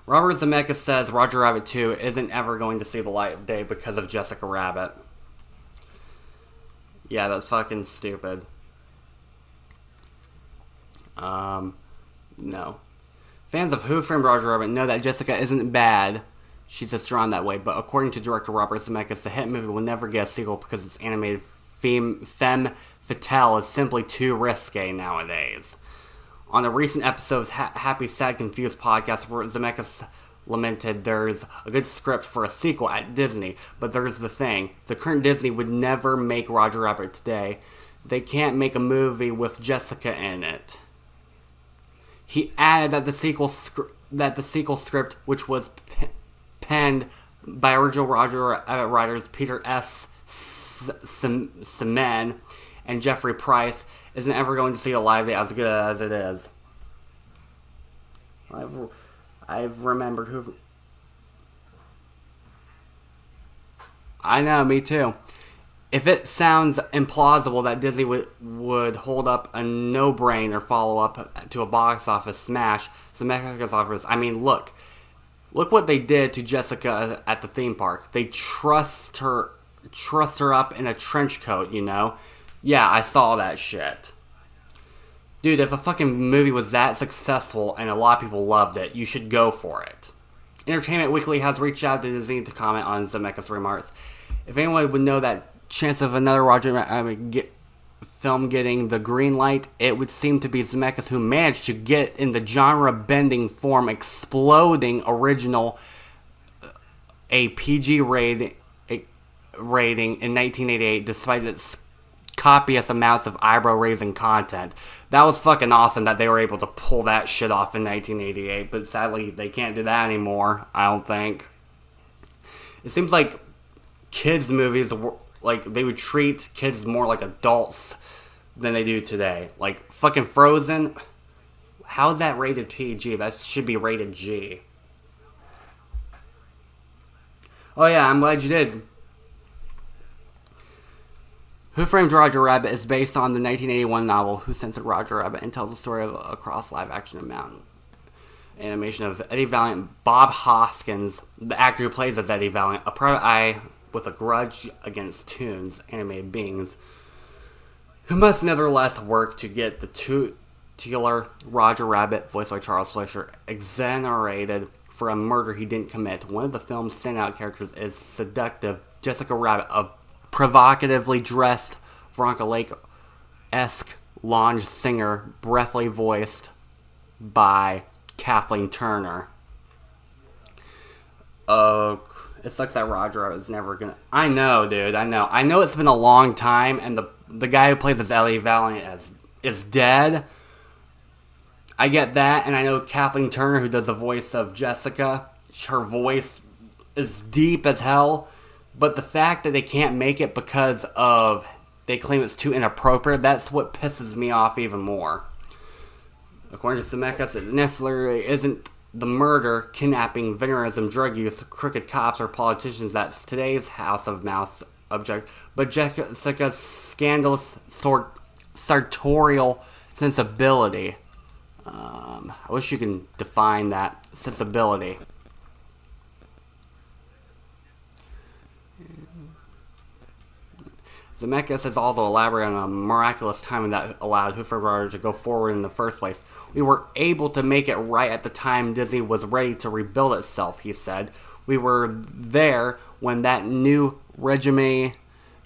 Robert Zemeckis says Roger Rabbit 2 isn't ever going to see the light of day because of Jessica Rabbit. Yeah, that's fucking stupid. No. Fans of Who Framed Roger Rabbit know that Jessica isn't bad. She's just drawn that way. But according to director Robert Zemeckis, the hit movie will never get a sequel because its animated femme fatale is simply too risque nowadays. On a recent episode of Happy, Sad, Confused podcast, where Zemeckis lamented there's a good script for a sequel at Disney, but there's the thing. The current Disney would never make Roger Rabbit today. They can't make a movie with Jessica in it. He added that the sequel script, which was penned by original Roger Rabbit writers Peter S. Semen and Jeffrey Price, isn't ever going to see a live day as good as it is. I've remembered who. I know, me too. If it sounds implausible that Disney would hold up a no-brainer follow-up to a box office smash, Zemeckis offers. I mean, look what they did to Jessica at the theme park. They trust her up in a trench coat, you know? Yeah, I saw that shit. Dude, if a fucking movie was that successful and a lot of people loved it, you should go for it. Entertainment Weekly has reached out to Disney to comment on Zemeckis' remarks. If anyone would know that chance of another Roger Rabbit film getting the green light, it would seem to be Zemeckis who managed to get in the genre-bending form exploding original a PG rating in 1988 despite its copious amounts of eyebrow-raising content. That was fucking awesome that they were able to pull that shit off in 1988, but sadly they can't do that anymore, I don't think. It seems like kids' movies, like, they would treat kids more like adults than they do today. Like, fucking Frozen, how's that rated PG? That should be rated G. Oh yeah, I'm glad you did. Who Framed Roger Rabbit is based on the 1981 novel Who Censored Roger Rabbit and tells the story of across live-action animation of Eddie Valiant. Bob Hoskins, the actor who plays as Eddie Valiant, a private eye with a grudge against Toons, animated beings, who must nevertheless work to get the titular Roger Rabbit, voiced by Charles Fleischer, exonerated for a murder he didn't commit. One of the film's standout characters is seductive Jessica Rabbit, a provocatively dressed Veronica Lake-esque lounge singer, breathily voiced by Kathleen Turner. It sucks that Roger is never gonna. I know, dude. I know it's been a long time, and the guy who plays as Eddie Valiant is dead. I get that, and I know Kathleen Turner, who does the voice of Jessica, her voice is deep as hell. But the fact that they can't make it because of they claim it's too inappropriate, that's what pisses me off even more. According to Zemeckis, it necessarily isn't the murder, kidnapping, venerism, drug use, crooked cops, or politicians that's today's House of Mouse object, but Jessica's scandalous, sartorial sensibility. I wish you can define that sensibility. Zemeckis has also elaborated on a miraculous timing that allowed Who Framed Roger to go forward in the first place. We were able to make it right at the time Disney was ready to rebuild itself, he said. We were there when that new regime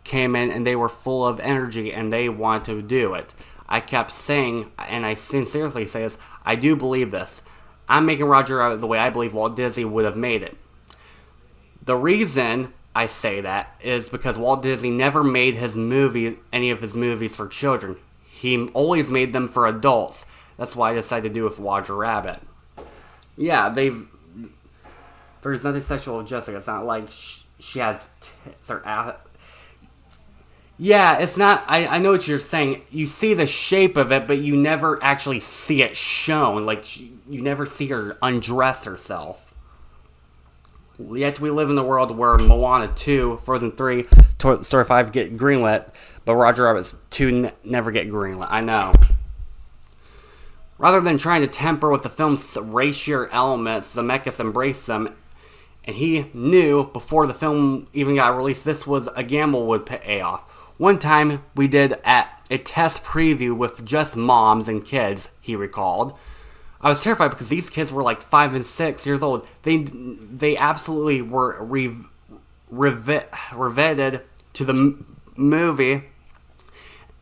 came in and they were full of energy and they wanted to do it. I kept saying, and I sincerely say this, I do believe this. I'm making Roger Rabbit the way I believe Walt Disney would have made it. The reason I say that is because Walt Disney never made any of his movies for children. He always made them for adults. That's why I decided to do it with Roger Rabbit. Yeah, there's nothing sexual with Jessica. It's not like she has tits or ass. Yeah, it's not. I know what you're saying. You see the shape of it, but you never actually see it shown. Like, you never see her undress herself. Yet we live in a world where Moana 2, Frozen 3, Toy Story 5 get greenlit, but Roger Rabbit's 2 never get greenlit. I know. Rather than trying to temper with the film's racier elements, Zemeckis embraced them, and he knew before the film even got released this was a gamble would pay off. One time we did a test preview with just moms and kids, he recalled. I was terrified because these kids were like 5 and 6 years old. They absolutely were riveted to the movie.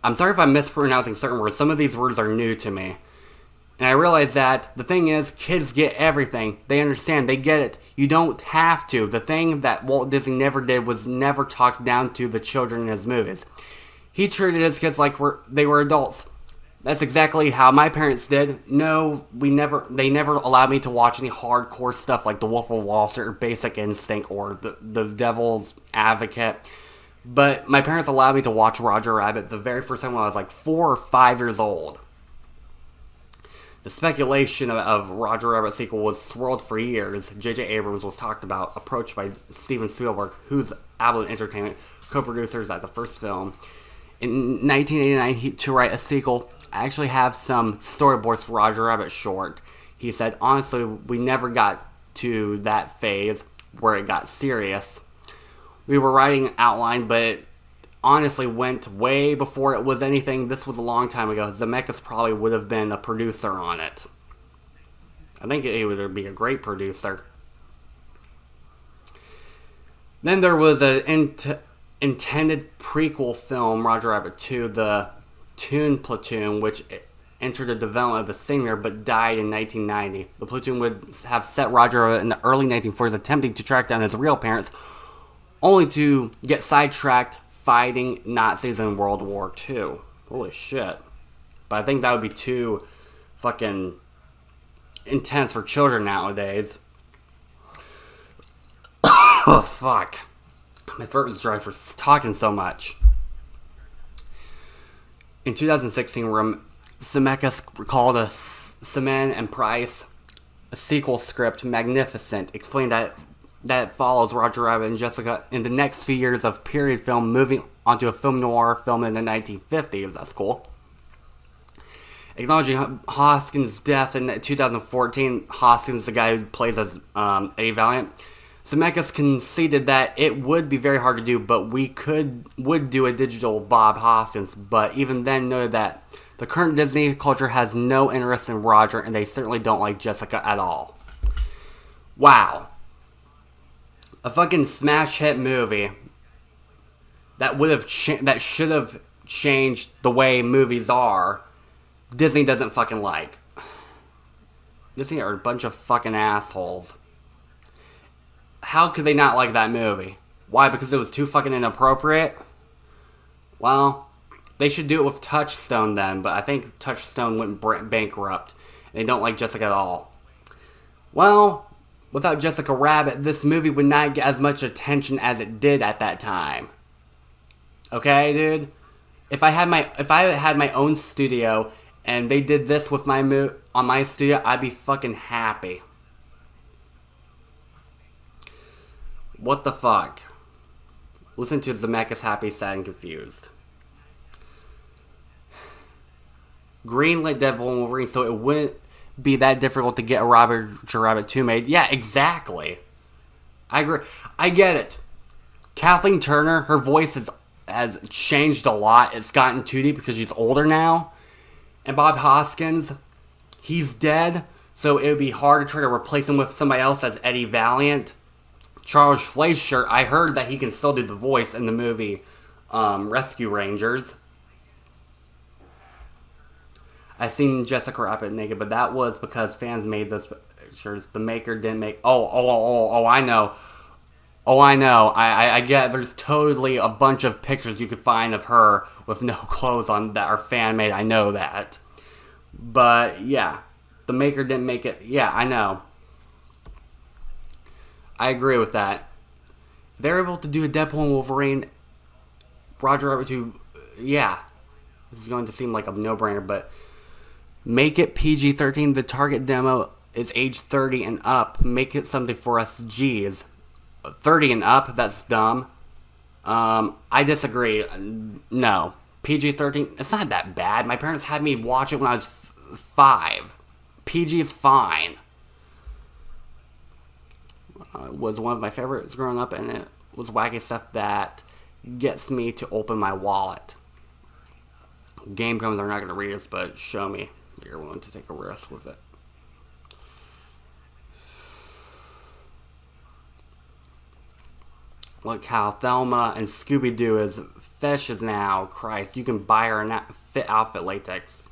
I'm sorry if I'm mispronouncing certain words. Some of these words are new to me. And I realized that the thing is, kids get everything. They understand. They get it. You don't have to. The thing that Walt Disney never did was never talk down to the children in his movies. He treated his kids like they were adults. That's exactly how my parents did. No, they never allowed me to watch any hardcore stuff like The Wolf of Wall Street or Basic Instinct or the Devil's Advocate. But my parents allowed me to watch Roger Rabbit the very first time when I was like 4 or 5 years old. The speculation of Roger Rabbit sequel was swirled for years. J.J. Abrams was talked about, approached by Steven Spielberg, who's Avalon Entertainment, co-producers at the first film. In 1989, to write a sequel, I actually have some storyboards for Roger Rabbit short. He said, honestly, we never got to that phase where it got serious. We were writing an outline, but it honestly went way before it was anything. This was a long time ago. Zemeckis probably would have been a producer on it. I think he would be a great producer. Then there was an intended prequel film, Roger Rabbit 2, The Toon Platoon, which entered the development of the same year but died in 1990. The platoon would have set Roger Rabbit in the early 1940s attempting to track down his real parents, only to get sidetracked fighting Nazis in World War II. Holy shit. But I think that would be too fucking intense for children nowadays. Oh, fuck. My throat is dry for talking so much. In 2016, Zemeckis called a Simon and Price a sequel script magnificent, explained that it follows Roger Rabbit and Jessica in the next few years of period film, moving onto a film noir film in the 1950s. That's cool. Acknowledging Hoskins' death in 2014, Hoskins, the guy who plays as Eddie Valiant, Zemeckis conceded that it would be very hard to do, but would do a digital Bob Hoskins, but even then noted that the current Disney culture has no interest in Roger, and they certainly don't like Jessica at all. Wow. A fucking smash hit movie that that should have changed the way movies are. Disney doesn't fucking like. Disney are a bunch of fucking assholes. How could they not like that movie? Why? Because it was too fucking inappropriate? Well, they should do it with Touchstone then, but I think Touchstone went bankrupt. And they don't like Jessica at all. Well, without Jessica Rabbit, this movie would not get as much attention as it did at that time. Okay, dude? If I had my own studio and they did this with on my studio, I'd be fucking happy. What the fuck? Listen to Zemeckis Happy, Sad, and Confused. Greenlit Deadpool and Wolverine, so it wouldn't be that difficult to get a Roger Rabbit 2 made. Yeah, exactly. I agree. I get it. Kathleen Turner, her voice has changed a lot. It's gotten too deep because she's older now. And Bob Hoskins, he's dead, so it would be hard to try to replace him with somebody else as Eddie Valiant. Charles Fleischer, I heard that he can still do the voice in the movie Rescue Rangers. I seen Jessica Rabbit naked, but that was because fans made those pictures. The maker didn't make... Oh, I know. I get there's totally a bunch of pictures you could find of her with no clothes on that are fan made. I know that. But, yeah. The maker didn't make it... Yeah, I know. I agree with that. They're able to do a Deadpool and Wolverine, Roger Rabbit 2, yeah. This is going to seem like a no-brainer, but make it PG-13. The target demo is age 30 and up. Make it something for us G's. 30 and up, that's dumb. I disagree. No. PG-13, it's not that bad. My parents had me watch it when I was 5. PG is fine. Was one of my favorites growing up, and it was wacky stuff that gets me to open my wallet. Game comes, they're not going to read us, but show me that you're willing to take a risk with it. Look how Thelma and Scooby-Doo is fishes now. Christ, you can buy her a fit outfit latex.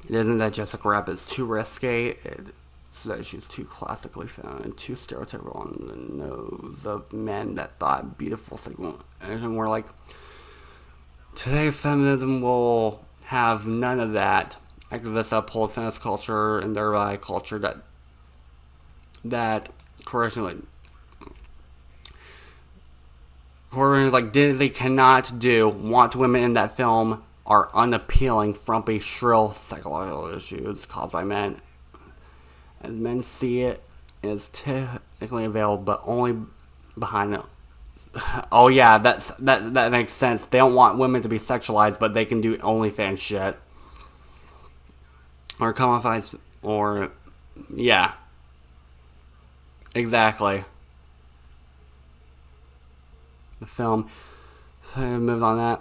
It isn't that Jessica Rabbit is too risque. It's that she's too classically feminine and too stereotypical on the nose of men that thought beautiful segment. And we're like, today's feminism will have none of that. Activists uphold feminist culture and thereby culture that correctionally like Disney cannot do. Want women in that film are unappealing, frumpy, shrill psychological issues caused by men. As men see it, it is technically available, but only behind it. Oh yeah, that makes sense. They don't want women to be sexualized, but they can do OnlyFans shit. Or commodified, or yeah. Exactly. The film. So I moved on that.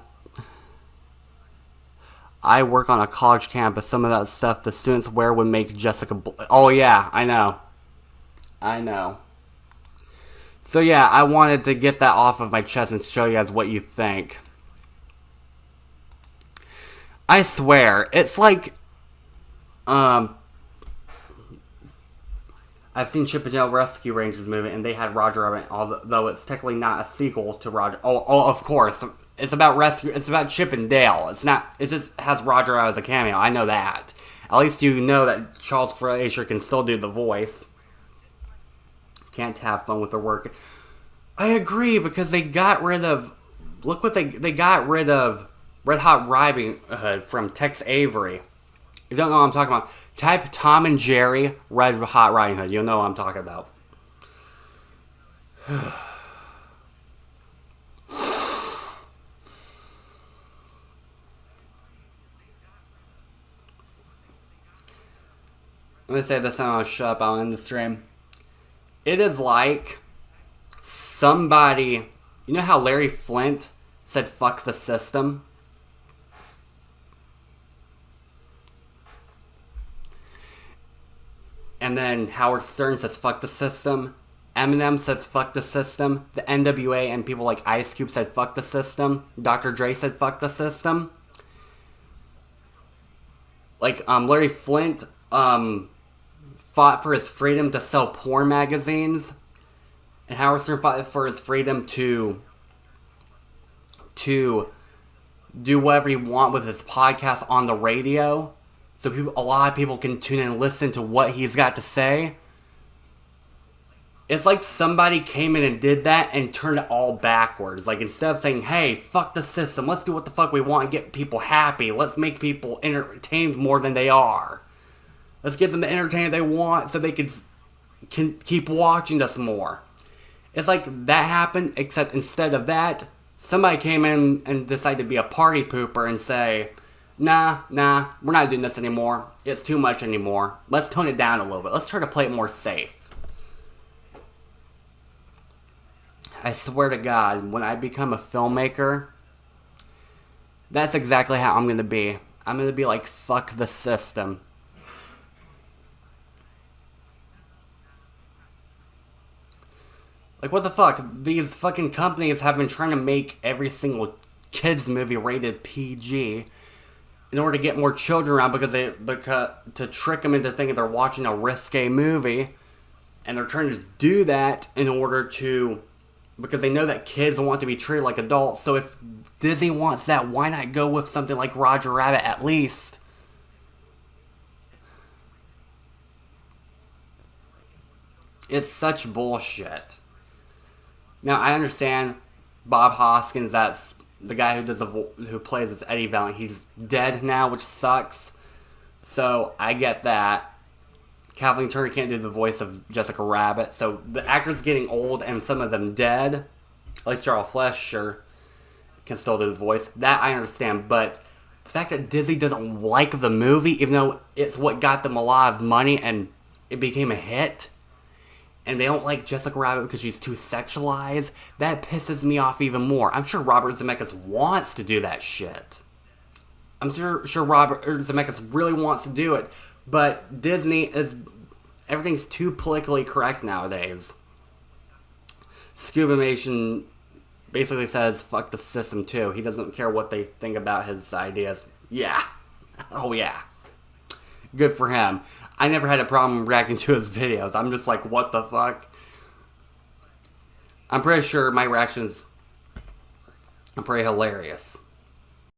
I work on a college campus. Some of that stuff the students wear would make Jessica... Oh, yeah. I know. So, yeah. I wanted to get that off of my chest and show you guys what you think. I swear. It's like... I've seen Chip and Dale Rescue Rangers movie, and they had Roger Rabbit, although it's technically not a sequel to Roger... Oh, of course. It's about rescue. It's about Chip and Dale. It's not... It just has Roger as a cameo. I know that. At least you know that Charles Frazier can still do the voice. Can't have fun with their work. I agree, because they got rid of... Look what they got rid of Red Hot Riding Hood from Tex Avery. If you don't know what I'm talking about, type Tom and Jerry Red Hot Riding Hood. You'll know what I'm talking about. Let me say this and I'll shut up. I'll end the stream. It is like somebody... You know how Larry Flint said fuck the system? And then Howard Stern says fuck the system. Eminem says fuck the system. The NWA and people like Ice Cube said fuck the system. Dr. Dre said fuck the system. Like Larry Flint fought for his freedom to sell porn magazines. And Howard Stern fought for his freedom to do whatever he want with his podcast on the radio. So a lot of people can tune in and listen to what he's got to say. It's like somebody came in and did that and turned it all backwards. Like, instead of saying, hey, fuck the system, let's do what the fuck we want and get people happy. Let's make people entertained more than they are. Let's give them the entertainment they want so they can keep watching us more. It's like that happened, except instead of that, somebody came in and decided to be a party pooper and say... Nah, we're not doing this anymore. It's too much anymore. Let's tone it down a little bit. Let's try to play it more safe. I swear to God, when I become a filmmaker, that's exactly how I'm going to be. I'm going to be like, fuck the system. Like, what the fuck? These fucking companies have been trying to make every single kids movie rated PG in order to get more children around because to trick them into thinking they're watching a risque movie. And they're trying to do that in order to... Because they know that kids want to be treated like adults. So if Disney wants that, why not go with something like Roger Rabbit at least? It's such bullshit. Now, I understand Bob Hoskins, that's the guy who plays as Eddie Valiant. He's dead now, which sucks. So, I get that. Kathleen Turner can't do the voice of Jessica Rabbit. So, the actor's getting old and some of them dead. At least Charles Fleischer can still do the voice. That I understand. But the fact that Disney doesn't like the movie, even though it's what got them a lot of money and it became a hit, and they don't like Jessica Rabbit because she's too sexualized, that pisses me off even more. I'm sure Robert Zemeckis wants to do that shit. I'm sure Robert Zemeckis really wants to do it, but Disney is... everything's too politically correct nowadays. Scubamation basically says, fuck the system too. He doesn't care what they think about his ideas. Yeah. Oh yeah. Good for him. I never had a problem reacting to his videos. I'm just like, what the fuck? I'm pretty sure my reactions are pretty hilarious.